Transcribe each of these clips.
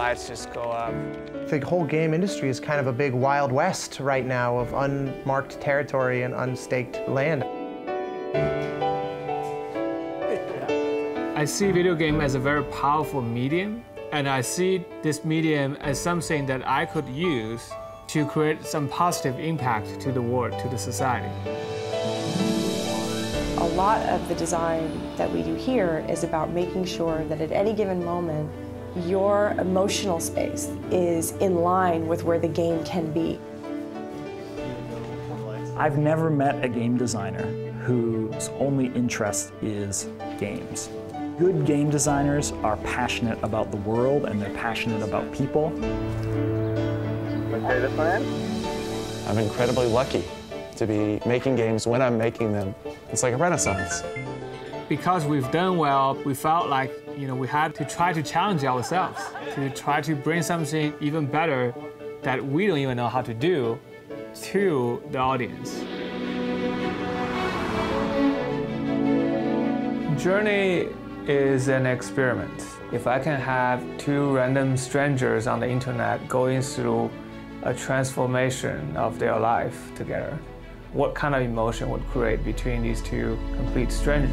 lights just go up. The whole game industry is kind of a big Wild West right now of unmarked territory and unstaked land. I see video game as a very powerful medium, and I see this medium as something that I could use to create some positive impact to the world, to the society. A lot of the design that we do here is about making sure that at any given moment, your emotional space is in line with where the game can be. I've never met a game designer whose only interest is games. Good game designers are passionate about the world and they're passionate about people. Okay, this one in? I'm incredibly lucky to be making games when I'm making them. It's like a renaissance. Because we've done well, we felt like we had to try to challenge ourselves, to try to bring something even better that we don't even know how to do to the audience. Journey is an experiment. If I can have two random strangers on the internet going through a transformation of their life together, what kind of emotion would create between these two complete strangers?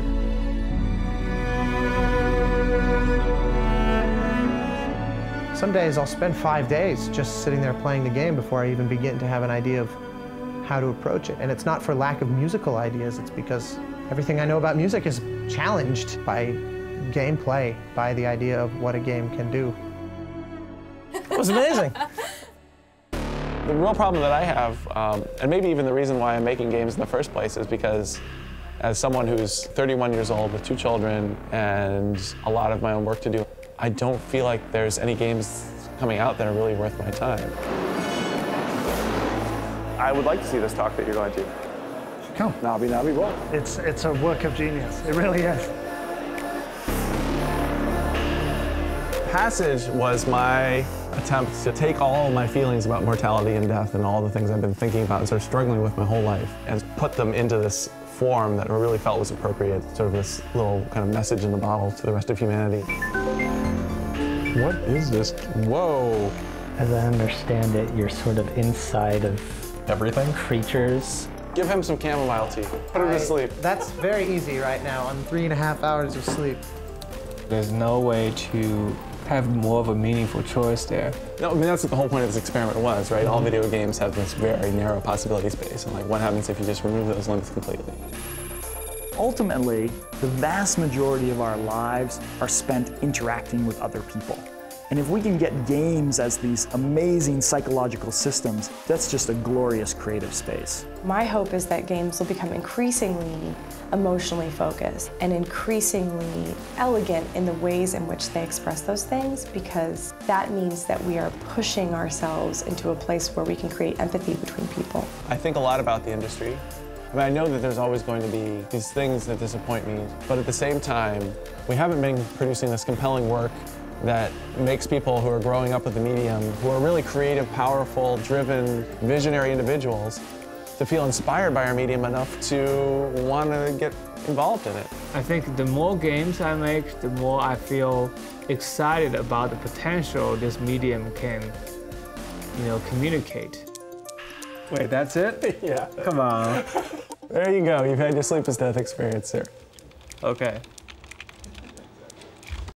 Some days I'll spend 5 days just sitting there playing the game before I even begin to have an idea of how to approach it. And it's not for lack of musical ideas, it's because everything I know about music is challenged by gameplay, by the idea of what a game can do. It was amazing. The real problem that I have, and maybe even the reason why I'm making games in the first place, is because as someone who's 31 years old with 2 children and a lot of my own work to do, I don't feel like there's any games coming out that are really worth my time. I would like to see this talk that you're going to. Come. Nobby, nobby, what? It's a work of genius. It really is. Passage was my attempt to take all my feelings about mortality and death and all the things I've been thinking about and sort of struggling with my whole life and put them into this form that I really felt was appropriate, sort of this little kind of message in the bottle to the rest of humanity. What is this? Whoa. As I understand it, you're sort of inside of everything? Creatures. Give him some chamomile tea. Put him to sleep. That's very easy right now on 3.5 hours of sleep. There's no way to have more of a meaningful choice there. No, I mean, that's what the whole point of this experiment was, right? All video games have this very narrow possibility space, and like, what happens if you just remove those limits completely? Ultimately, the vast majority of our lives are spent interacting with other people. And if we can get games as these amazing psychological systems, that's just a glorious creative space. My hope is that games will become increasingly emotionally focused and increasingly elegant in the ways in which they express those things, because that means that we are pushing ourselves into a place where we can create empathy between people. I think a lot about the industry. I mean, I know that there's always going to be these things that disappoint me, but at the same time, we haven't been producing this compelling work that makes people who are growing up with the medium, who are really creative, powerful, driven, visionary individuals, to feel inspired by our medium enough to want to get involved in it. I think the more games I make, the more I feel excited about the potential this medium can, communicate. Wait, that's it? Yeah. Come on. There you go. You've had your sleep is death experience, sir. Okay.